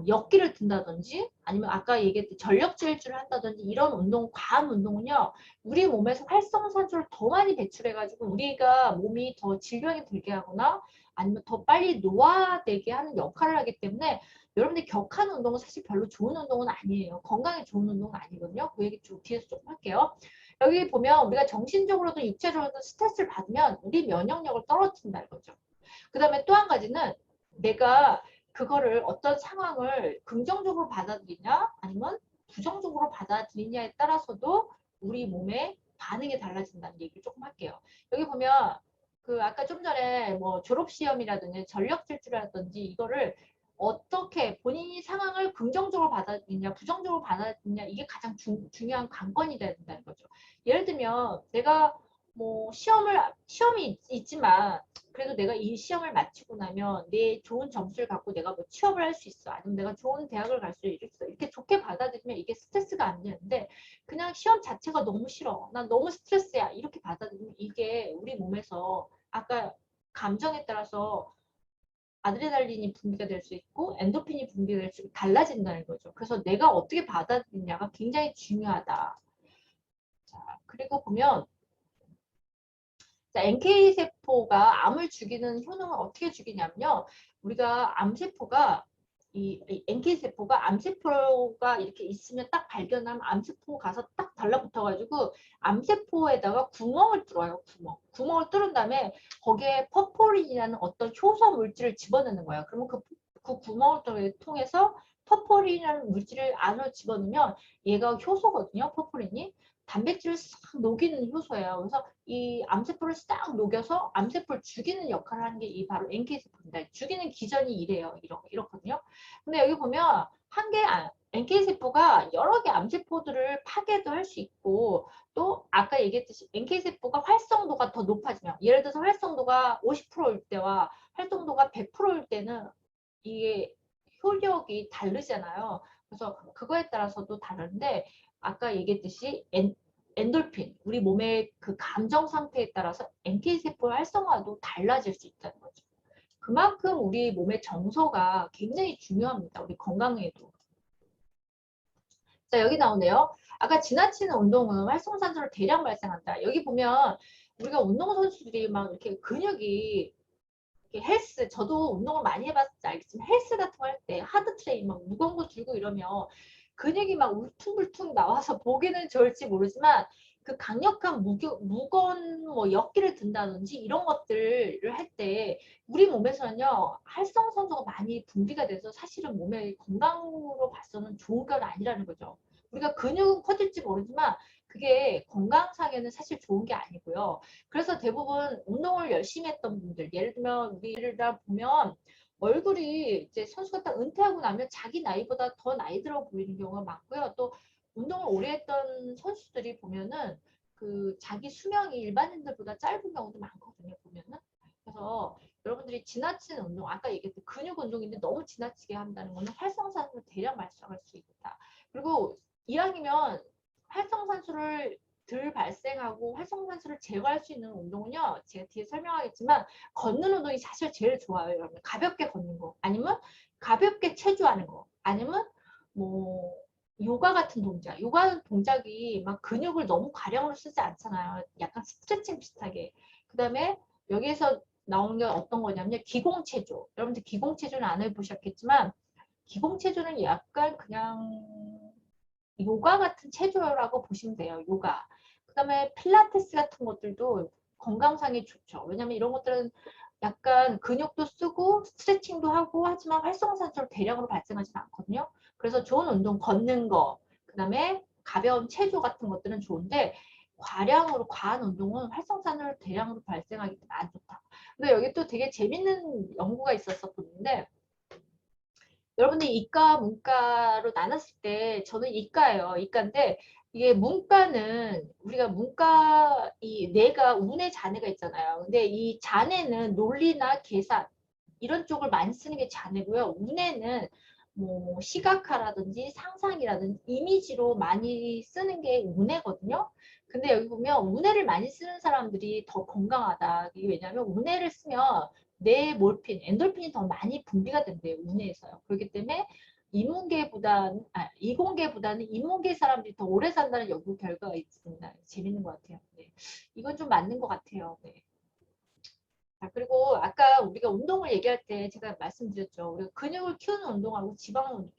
역기를 든다든지 아니면 아까 얘기했던 전력 질주를 한다든지 이런 운동, 과한 운동은요. 우리 몸에서 활성산소를 더 많이 배출해가지고 우리가 몸이 더 질병이 들게 하거나 아니면 더 빨리 노화되게 하는 역할을 하기 때문에 여러분들이 격한 운동은 사실 별로 좋은 운동은 아니에요. 건강에 좋은 운동은 아니거든요. 그 얘기 좀 뒤에서 조금 할게요. 여기 보면 우리가 정신적으로도 육체적으로도 스트레스를 받으면 우리 면역력을 떨어뜨린다는 거죠. 그 다음에 또 한 가지는 내가 그거를 어떤 상황을 긍정적으로 받아들이냐 아니면 부정적으로 받아들이냐에 따라서도 우리 몸의 반응이 달라진다는 얘기를 조금 할게요. 여기 보면 그 아까 좀 전에 뭐 졸업시험이라든지 전력질주라든지 이거를 어떻게 본인이 상황을 긍정적으로 받아들이냐 부정적으로 받아들이냐 이게 가장 중요한 관건이 된다는 거죠. 예를 들면 내가 뭐 시험이 있지만 그래도 내가 이 시험을 마치고 나면 내 좋은 점수를 갖고 내가 뭐 취업을 할 수 있어. 아니면 내가 좋은 대학을 갈 수 있어. 이렇게 좋게 받아들이면 이게 스트레스가 안 되는데 그냥 시험 자체가 너무 싫어. 난 너무 스트레스야. 이렇게 받아들이면 이게 우리 몸에서 아까 감정에 따라서 아드레날린이 분비가 될 수 있고 엔도핀이 분비가 될 수 있고 달라진다는 거죠. 그래서 내가 어떻게 받아들이냐가 굉장히 중요하다. 자, 그리고 보면 자, NK세포가 암을 죽이는 효능을 어떻게 죽이냐면요. 우리가 암세포가 이 NK세포가 암세포가 이렇게 있으면 딱 발견하면 암세포 가서 딱 달라붙어가지고 암세포에다가 구멍을 뚫어요. 구멍을 뚫은 다음에 거기에 퍼포린이라는 어떤 효소 물질을 집어넣는 거예요. 그러면 그 구멍을 통해서 퍼포린이라는 물질을 안으로 집어넣으면 얘가 효소거든요. 퍼포린이. 단백질을 싹 녹이는 효소예요. 그래서 이 암세포를 싹 녹여서 암세포를 죽이는 역할을 하는 게 이 바로 NK세포입니다. 죽이는 기전이 이래요. 이렇거든요. 근데 여기 보면 NK세포가 여러 개 암세포들을 파괴도 할 수 있고 또 아까 얘기했듯이 NK세포가 활성도가 더 높아지면 예를 들어서 활성도가 50%일 때와 활성도가 100%일 때는 이게 효력이 다르잖아요. 그래서 그거에 따라서도 다른데 아까 얘기했듯이 엔돌핀, 우리 몸의 그 감정 상태에 따라서 NK세포 활성화도 달라질 수 있다는 거죠. 그만큼 우리 몸의 정서가 굉장히 중요합니다. 우리 건강에도. 자, 여기 나오네요. 아까 지나치는 운동은 활성산소를 대량 발생한다. 여기 보면 우리가 운동선수들이 막 이렇게 근육이 이렇게 헬스, 저도 운동을 많이 해봤지 알겠지만 헬스 같은 거 할 때 하드 트레인 막 무거운 거 들고 이러면 근육이 막 울퉁불퉁 나와서 보기는 좋을지 모르지만 그 강력한 무거운 뭐 역기를 든다든지 이런 것들을 할 때 우리 몸에서는요 활성산소가 많이 분비가 돼서 사실은 몸의 건강으로 봐서는 좋은 건 아니라는 거죠. 우리가 근육은 커질지 모르지만 그게 건강상에는 사실 좋은 게 아니고요. 그래서 대부분 운동을 열심히 했던 분들, 예를 들면 우리를 다 보면 얼굴이 이제 선수가 딱 은퇴하고 나면 자기 나이보다 더 나이 들어 보이는 경우가 많고요. 또 운동을 오래 했던 선수들이 보면은 그 자기 수명이 일반인들보다 짧은 경우도 많거든요, 보면은. 그래서 여러분들이 지나치는 운동, 아까 얘기했던 근육 운동인데 너무 지나치게 한다는 거는 활성산소를 대량 발생할 수 있다. 그리고 이왕이면 활성산소를 덜 발생하고 활성산소를 제거할 수 있는 운동은요, 제가 뒤에 설명하겠지만 걷는 운동이 사실 제일 좋아요, 여러분. 가볍게 걷는 거, 아니면 가볍게 체조하는 거, 아니면 뭐 요가 같은 동작. 요가 동작이 막 근육을 너무 과량으로 쓰지 않잖아요. 약간 스트레칭 비슷하게. 그 다음에 여기에서 나오는 게 어떤 거냐면 기공체조. 여러분들 기공체조는 안 해보셨겠지만 기공체조는 약간 그냥 요가 같은 체조라고 보시면 돼요. 요가. 그 다음에 필라테스 같은 것들도 건강상에 좋죠. 왜냐면 이런 것들은 약간 근육도 쓰고 스트레칭도 하고 하지만 활성산소를 대량으로 발생하지는 않거든요. 그래서 좋은 운동, 걷는 거, 그 다음에 가벼운 체조 같은 것들은 좋은데 과량으로 과한 운동은 활성산소를 대량으로 발생하기 때문에 안 좋다. 근데 여기 또 되게 재밌는 연구가 있었었는데 여러분들이 이과, 문과로 나눴을 때 저는 이과예요. 이과인데 이게 문과는 우리가 문과 이 뇌가 우뇌 자뇌가 있잖아요. 근데 이 자뇌는 논리나 계산 이런 쪽을 많이 쓰는 게 자뇌고요. 우뇌는 뭐 시각화라든지 상상이라든지 이미지로 많이 쓰는 게 우뇌거든요. 근데 여기 보면 우뇌를 많이 쓰는 사람들이 더 건강하다. 이게 왜냐하면 우뇌를 쓰면 뇌 몰핀, 엔돌핀이 더 많이 분비가 된대요. 우뇌에서요. 그렇기 때문에 이공계보다는 인문계 사람들이 더 오래 산다는 연구 결과가 있습니다. 재밌는 것 같아요. 네. 이건 좀 맞는 것 같아요. 네. 자, 그리고 아까 우리가 운동을 얘기할 때 제가 말씀드렸죠. 우리가 근육을 키우는 운동하고 지방을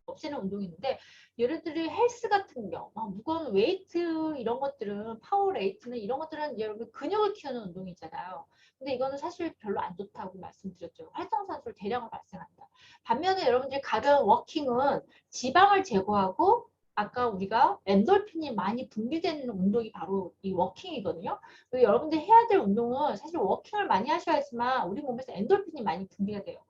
없애는 운동이 있는데 예를 들어 헬스 같은 경우 무거운 웨이트 이런 것들은 파워레이트는 이런 것들은 여러분 근육을 키우는 운동이잖아요. 근데 이거는 사실 별로 안 좋다고 말씀드렸죠. 활성산소를 대량으로 발생한다. 반면에 여러분들이 가벼운 워킹은 지방을 제거하고 아까 우리가 엔돌핀이 많이 분비되는 운동이 바로 이 워킹이거든요. 그래서 여러분들이 해야 될 운동은 사실 워킹을 많이 하셔야지만 우리 몸에서 엔돌핀이 많이 분비가 돼요.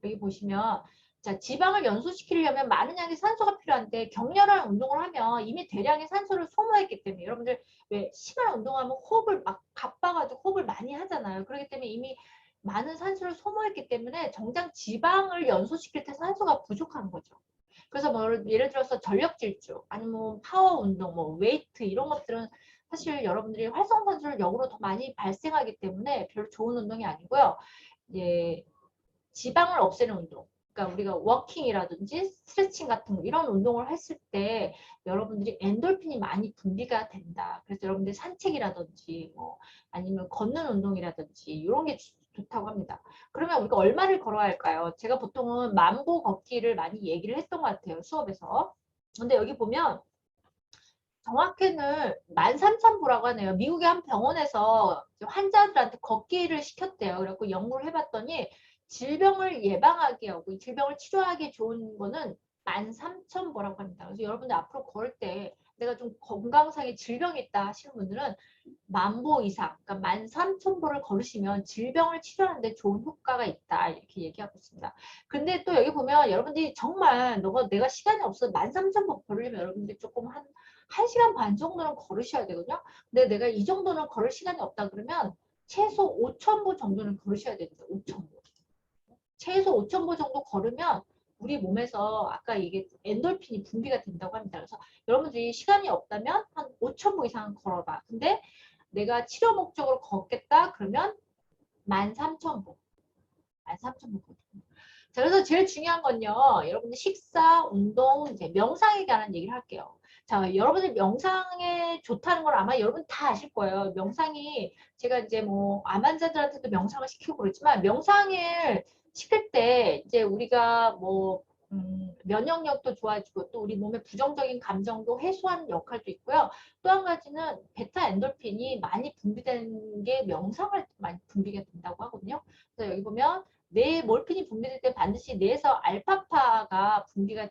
여기 보시면 자, 지방을 연소시키려면 많은 양의 산소가 필요한데 격렬한 운동을 하면 이미 대량의 산소를 소모했기 때문에 여러분들 왜 심한 운동하면 호흡을 막 가빠가지고 호흡을 많이 하잖아요. 그렇기 때문에 이미 많은 산소를 소모했기 때문에 정작 지방을 연소시킬 때 산소가 부족한 거죠. 그래서 뭐 예를 들어서 전력 질주 아니면 뭐 파워 운동, 뭐 웨이트 이런 것들은 사실 여러분들이 활성산소를 역으로 더 많이 발생하기 때문에 별로 좋은 운동이 아니고요. 예, 지방을 없애는 운동. 그러니까 우리가 워킹이라든지 스트레칭 같은 거 이런 운동을 했을 때 여러분들이 엔돌핀이 많이 분비가 된다. 그래서 여러분들이 산책이라든지 뭐 아니면 걷는 운동이라든지 이런 게 좋다고 합니다. 그러면 우리가 얼마를 걸어야 할까요? 제가 보통은 만보 걷기를 많이 얘기를 했던 것 같아요. 수업에서. 근데 여기 보면 정확히는 13,000보라고 하네요. 미국의 한 병원에서 환자들한테 걷기를 시켰대요. 그래갖고 연구를 해봤더니 질병을 예방하게 하고 질병을 치료하기 좋은 거는 13,000보라고 합니다. 그래서 여러분들 앞으로 걸을 때 내가 좀 건강상의 질병이 있다 하시는 분들은 10,000보 이상, 그러니까 13,000보를 걸으시면 질병을 치료하는데 좋은 효과가 있다. 이렇게 얘기하고 있습니다. 근데 또 여기 보면 여러분들이 정말 내가 시간이 없어 13,000보 걸으려면 여러분들이 조금 한 1시간 반 정도는 걸으셔야 되거든요. 근데 내가 이 정도는 걸을 시간이 없다 그러면 최소 5,000보 정도는 걸으셔야 됩니다. 5,000보. 최소 5,000보 정도 걸으면 우리 몸에서 아까 이게 엔돌핀이 분비가 된다고 합니다. 그래서 여러분들이 시간이 없다면 한 5,000보 이상 걸어봐. 근데 내가 치료 목적으로 걷겠다 그러면 13,000보. 13,000보 걷습니다. 자, 그래서 제일 중요한 건요. 여러분들 식사, 운동, 이제 명상에 관한 얘기를 할게요. 자, 여러분들 명상에 좋다는 걸 아마 여러분 다 아실 거예요. 명상이 제가 이제 뭐 암 환자들한테도 명상을 시키고 그렇지만 명상을 시킬 때 이제 우리가 뭐 면역력도 좋아지고 또 우리 몸의 부정적인 감정도 해소하는 역할도 있고요. 또 한 가지는 베타 엔돌핀이 많이 분비되는 게 명상할 때 많이 분비가 된다고 하거든요. 그래서 여기 보면 뇌 몰핀이 분비될 때 반드시 뇌에서 알파파가 분비가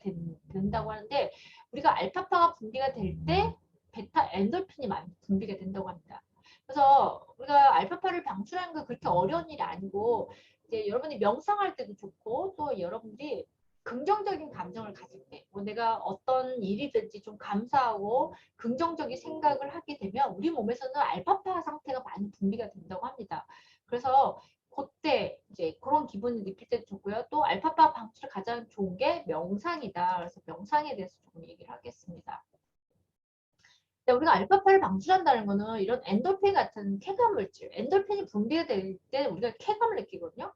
된다고 하는데 우리가 알파파가 분비가 될 때 베타 엔돌핀이 많이 분비가 된다고 합니다. 그래서 우리가 알파파를 방출하는 거 그렇게 어려운 일이 아니고 이제 여러분이 명상할 때도 좋고 또 여러분들이 긍정적인 감정을 가질 때, 뭐 내가 어떤 일이든지 좀 감사하고 긍정적인 생각을 하게 되면 우리 몸에서는 알파파 상태가 많이 분비가 된다고 합니다. 그래서 그때 이제 그런 기분을 느낄 때도 좋고요. 또 알파파 방출에 가장 좋은 게 명상이다. 그래서 명상에 대해서 조금 얘기를 하겠습니다. 우리가 알파파를 방출한다는 거는 이런 엔돌핀 같은 쾌감 물질, 엔돌핀이 분비가 될 때 우리가 쾌감을 느끼거든요.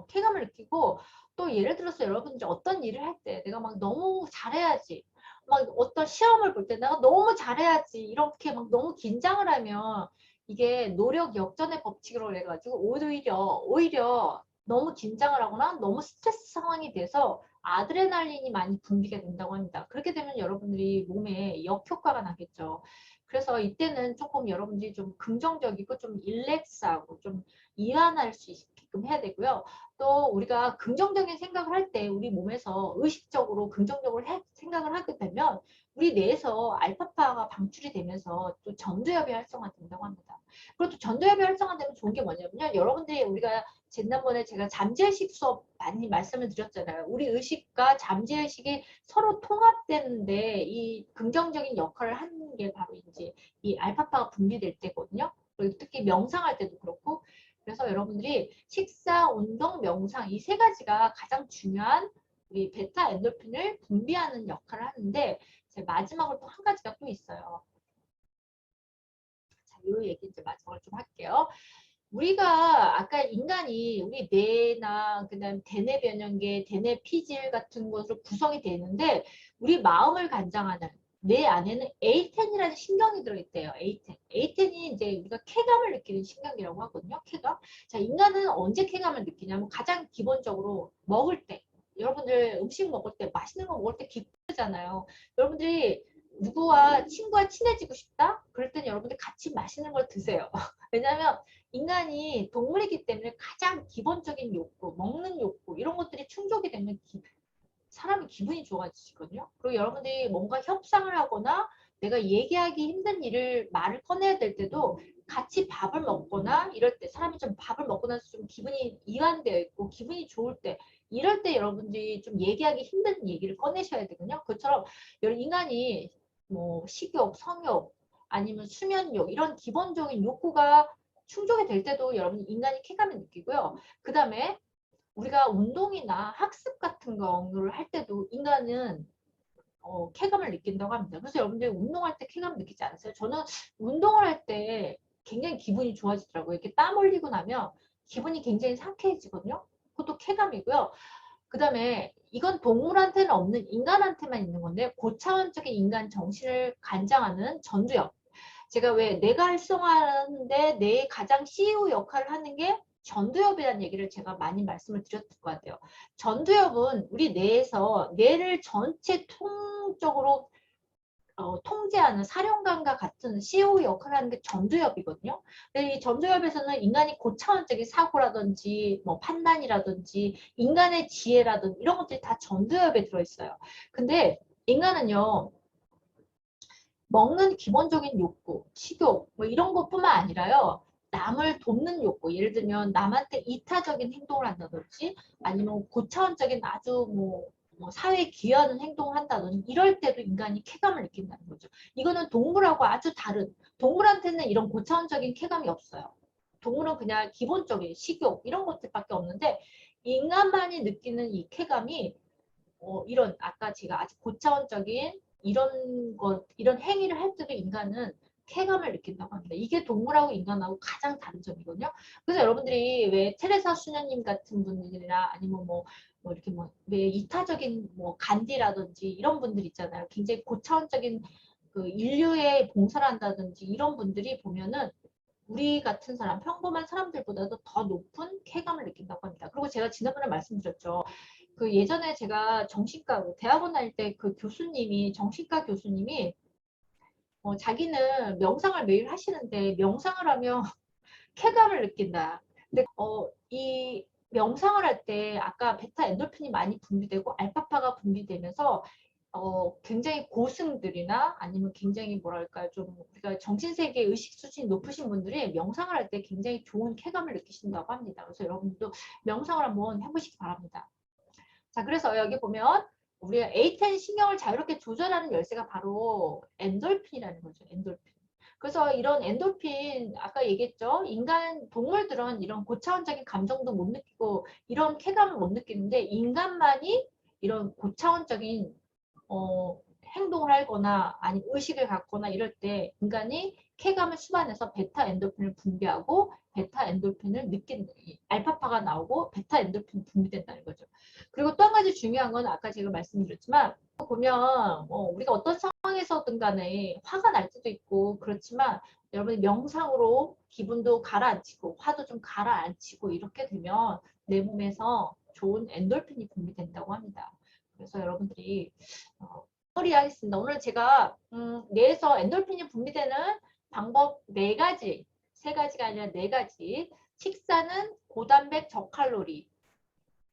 쾌감을 느끼고 또 예를 들어서 여러분들 어떤 일을 할 때 내가 막 너무 잘해야지, 막 어떤 시험을 볼 때 내가 너무 잘해야지 이렇게 막 너무 긴장을 하면 이게 노력 역전의 법칙으로 해가지고 오히려 너무 긴장을 하거나 너무 스트레스 상황이 돼서 아드레날린이 많이 분비가 된다고 합니다. 그렇게 되면 여러분들이 몸에 역효과가 나겠죠. 그래서 이때는 조금 여러분들이 좀 긍정적이고 좀 릴렉스하고 좀 이완할 수 있게끔 해야 되고요. 또 우리가 긍정적인 생각을 할 때 우리 몸에서 의식적으로 긍정적으로 생각을 하게 되면 우리 뇌에서 알파파가 방출이 되면서 또 전두엽이 활성화된다고 합니다. 그리고 또 전두엽이 활성화되면 좋은 게 뭐냐면요. 여러분들이 우리가 지난번에 제가 잠재의식 수업 많이 말씀을 드렸잖아요. 우리 의식과 잠재의식이 서로 통합되는데 이 긍정적인 역할을 하는 게 바로 이제 이 알파파가 분비될 때거든요. 그리고 특히 명상할 때도 그렇고. 그래서 여러분들이 식사, 운동, 명상 이 세 가지가 가장 중요한 우리 베타 엔돌핀을 분비하는 역할을 하는데 제 마지막으로 또 한 가지가 또 있어요. 자, 이 얘기 이제 마지막으로 좀 할게요. 우리가 아까 인간이 우리 뇌나 그다음 대뇌 변형계, 대뇌 피질 같은 것으로 구성이 되는데 우리 마음을 관장하는 뇌 안에는 A10이라는 신경이 들어있대요. A10. A10이 이제 우리가 쾌감을 느끼는 신경이라고 하거든요. 쾌감. 자, 인간은 언제 쾌감을 느끼냐면 가장 기본적으로 먹을 때. 여러분들 음식 먹을 때 맛있는 거 먹을 때 기쁘잖아요. 여러분들이 누구와 친구와 친해지고 싶다? 그럴 때는 여러분들 같이 맛있는 걸 드세요. 왜냐하면 인간이 동물이기 때문에 가장 기본적인 욕구, 먹는 욕구 이런 것들이 충족이 되면 사람이 기분이 좋아지거든요. 그리고 여러분들이 뭔가 협상을 하거나 내가 얘기하기 힘든 일을 말을 꺼내야 될 때도 같이 밥을 먹거나 이럴 때 사람이 좀 밥을 먹고 나서 좀 기분이 이완되어 있고 기분이 좋을 때 이럴 때 여러분들이 좀 얘기하기 힘든 얘기를 꺼내셔야 되거든요. 그처럼 인간이 뭐 식욕, 성욕 아니면 수면욕 이런 기본적인 욕구가 충족이 될 때도 여러분 인간이 쾌감을 느끼고요. 그 다음에 우리가 운동이나 학습 같은 거를 할 때도 인간은 쾌감을 느낀다고 합니다. 그래서 여러분들 운동할 때 쾌감 느끼지 않으세요? 저는 운동을 할 때 굉장히 기분이 좋아지더라고요. 이렇게 땀 흘리고 나면 기분이 굉장히 상쾌해지거든요. 그것도 쾌감이고요. 그 다음에 이건 동물한테는 없는 인간한테만 있는 건데 고차원적인 인간 정신을 관장하는 전두엽. 제가 왜 뇌가 활성화하는데 뇌의 가장 CEO 역할을 하는 게 전두엽이라는 얘기를 제가 많이 말씀을 드렸을 것 같아요. 전두엽은 우리 뇌에서 뇌를 전체 통적으로 통제하는 사령관과 같은 CEO 역할을 하는 게 전두엽이거든요. 근데 이 전두엽에서는 인간이 고차원적인 사고라든지 뭐 판단이라든지 인간의 지혜라든지 이런 것들이 다 전두엽에 들어있어요. 근데 인간은요. 먹는 기본적인 욕구, 식욕 뭐 이런 것뿐만 아니라요. 남을 돕는 욕구, 예를 들면 남한테 이타적인 행동을 한다든지 아니면 고차원적인 아주 뭐 사회에 기여하는 행동을 한다든지 이럴 때도 인간이 쾌감을 느낀다는 거죠. 이거는 동물하고 아주 다른, 동물한테는 이런 고차원적인 쾌감이 없어요. 동물은 그냥 기본적인 식욕 이런 것들밖에 없는데 인간만이 느끼는 이 쾌감이 이런 아까 제가 아주 고차원적인 이런 행위를 할 때도 인간은 쾌감을 느낀다고 합니다. 이게 동물하고 인간하고 가장 다른 점이거든요. 그래서 여러분들이 왜 테레사 수녀님 같은 분들이나 아니면 뭐 이렇게 왜 이타적인 뭐 간디라든지 이런 분들 있잖아요. 굉장히 고차원적인 그 인류에 봉사를 한다든지 이런 분들이 보면은 우리 같은 사람, 평범한 사람들보다도 더 높은 쾌감을 느낀다고 합니다. 그리고 제가 지난번에 말씀드렸죠. 그 예전에 제가 정신과 대학원 다닐 때 그 교수님이 정신과 교수님이 자기는 명상을 매일 하시는데 명상을 하면 쾌감을 느낀다. 근데 이 명상을 할 때 아까 베타 엔돌핀이 많이 분비되고 알파파가 분비되면서 굉장히 고승들이나 아니면 굉장히 뭐랄까 좀 우리가 정신세계 의식 수준이 높으신 분들이 명상을 할 때 굉장히 좋은 쾌감을 느끼신다고 합니다. 그래서 여러분들도 명상을 한번 해보시기 바랍니다. 자, 그래서 여기 보면 우리가 A10 신경을 자유롭게 조절하는 열쇠가 바로 엔돌핀이라는 거죠. 엔돌핀. 그래서 이런 엔돌핀 아까 얘기했죠. 인간 동물들은 이런 고차원적인 감정도 못 느끼고 이런 쾌감을 못 느끼는데 인간만이 이런 고차원적인 행동을 하거나 아니 의식을 갖거나 이럴 때 인간이 쾌감을 수반해서 베타 엔돌핀을 분비하고 베타 엔돌핀을 느낀 알파파가 나오고 베타 엔돌핀이 분비된다는 거죠. 그리고 또 한 가지 중요한 건 아까 제가 말씀드렸지만 보면 우리가 어떤 상황에서든 간에 화가 날 때도 있고 그렇지만 여러분이 명상으로 기분도 가라앉히고 화도 좀 가라앉히고 이렇게 되면 내 몸에서 좋은 엔돌핀이 분비된다고 합니다. 그래서 여러분들이 마무리하겠습니다. 오늘 제가 뇌에서 엔돌핀이 분비되는 방법 4가지, 3가지가 아니라 4가지. 식사는 고단백 저칼로리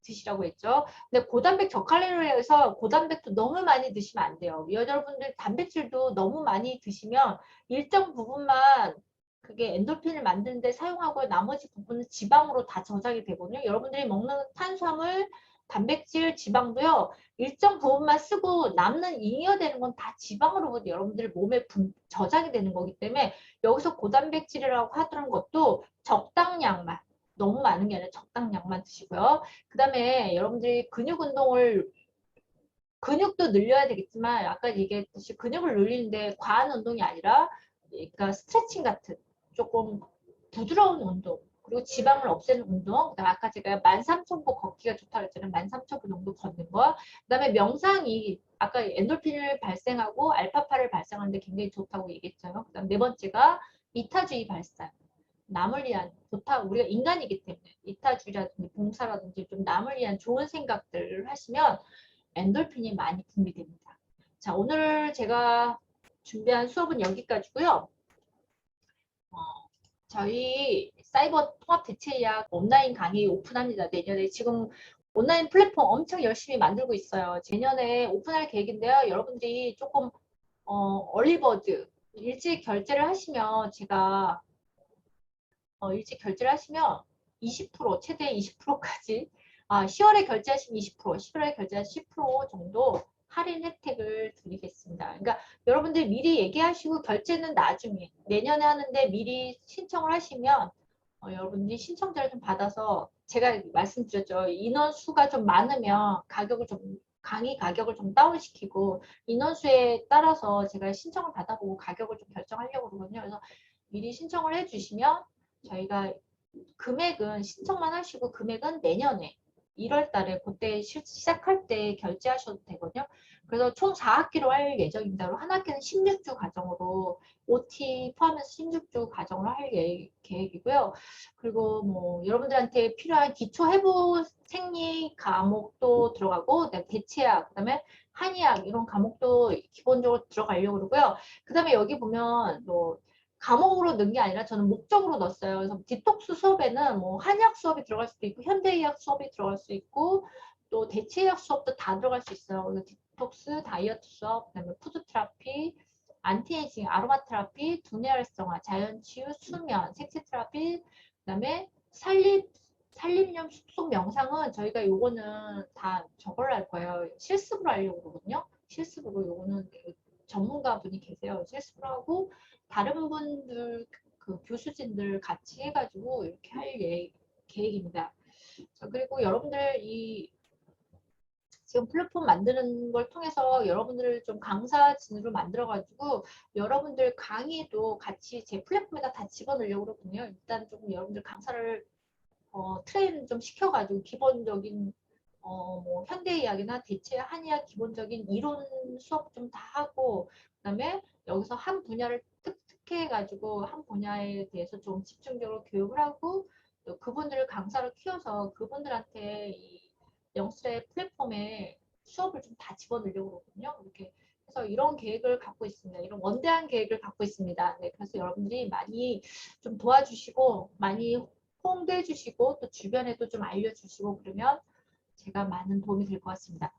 드시라고 했죠. 근데 고단백 저칼로리에서 고단백도 너무 많이 드시면 안 돼요. 여러분들 단백질도 너무 많이 드시면 일정 부분만 그게 엔돌핀을 만드는데 사용하고 나머지 부분은 지방으로 다 저장이 되거든요. 여러분들이 먹는 탄수화물, 단백질, 지방도요. 일정 부분만 쓰고 남는 잉여되는 건 다 지방으로 여러분들 몸에 저장이 되는 거기 때문에 여기서 고단백질이라고 하던 것도 적당량만 너무 많은 게 아니라 적당량만 드시고요. 그 다음에 여러분들이 근육도 늘려야 되겠지만 아까 얘기했듯이 근육을 늘리는데 과한 운동이 아니라 그러니까 스트레칭 같은 조금 부드러운 운동 그리고 지방을 없애는 운동 그다음에 아까 제가 13,000보 걷기가 좋다고 했잖아요. 13,000보 정도 걷는 거 그다음에 명상이 아까 엔돌핀을 발생하고 알파파를 발생하는데 굉장히 좋다고 얘기했죠. 그다음 4번째가 이타주의 발산 남을 위한 우리가 인간이기 때문에 이타주의라든지 봉사라든지 좀 남을 위한 좋은 생각들을 하시면 엔돌핀이 많이 분비됩니다. 자, 오늘 제가 준비한 수업은 여기까지고요. 저희 사이버 통합 대체의학 온라인 강의 오픈합니다. 내년에 지금 온라인 플랫폼 엄청 열심히 만들고 있어요. 내년에 오픈할 계획인데요. 여러분들이 조금 얼리버드 일찍 결제를 하시면 제가 일찍 결제를 하시면 20% 최대 20%까지 10월에 결제하시면 20% 11월에 결제하시면 10% 정도 할인 혜택을 드리겠습니다. 그러니까 여러분들 미리 얘기하시고 결제는 나중에 내년에 하는데 미리 신청을 하시면 여러분들이 신청자를 좀 받아서 제가 말씀드렸죠. 인원수가 좀 많으면 가격을 좀 강의 가격을 좀 다운시키고 인원수에 따라서 제가 신청을 받아보고 가격을 좀 결정하려고 그러거든요. 그래서 미리 신청을 해주시면 저희가 금액은 신청만 하시고 금액은 내년에 1월 달에 그때 시작할 때 결제하셔도 되거든요. 그래서 총 4학기로 할 예정입니다. 한 학기는 16주 과정으로 OT 포함해서 16주 과정으로 할 계획이고요. 그리고 뭐 여러분들한테 필요한 기초 해부 생리 과목도 들어가고 대체학, 그다음에 한의학 이런 과목도 기본적으로 들어가려고 그러고요. 그다음에 여기 보면 뭐 과목으로 넣은 게 아니라 저는 목적으로 넣었어요. 그래서 디톡스 수업에는 뭐 한의학 수업이 들어갈 수도 있고 현대의학 수업이 들어갈 수 있고 또 대체의학 수업도 다 들어갈 수 있어요. 그래서 디톡스, 다이어트 수업, 그다음에 푸드 테라피, 안티에이징, 아로마 테라피, 두뇌 활성화, 자연치유, 수면, 색채 테라피, 그다음에 산림염 숙소 명상은 저희가 요거는 다 저걸로 할 거예요. 실습으로 하려고 그러거든요. 실습으로 요거는 전문가분이 계세요. 실습으로 하고 다른 분들 그 교수진들 같이 해가지고 이렇게 할 계획입니다. 자, 그리고 여러분들 이 지금 플랫폼 만드는 걸 통해서 여러분들을 좀 강사진으로 만들어가지고 여러분들 강의도 같이 제 플랫폼에다 다 집어넣으려고 그러거든요. 일단 좀 여러분들 강사를 트레인 좀 시켜가지고 기본적인 뭐 현대의학이나 대체 한의학 기본적인 이론 수업 좀 다 하고 그다음에 여기서 한 분야를 특해가지고 한 분야에 대해서 좀 집중적으로 교육을 하고 또 그분들을 강사로 키워서 그분들한테 이 영스레 플랫폼에 수업을 좀 다 집어넣으려고 그러거든요. 이렇게 그래서 이런 계획을 갖고 있습니다. 이런 원대한 계획을 갖고 있습니다. 네, 그래서 여러분들이 많이 좀 도와주시고 많이 호응도 해주시고 또 주변에도 좀 알려주시고 그러면 제가 많은 도움이 될 것 같습니다.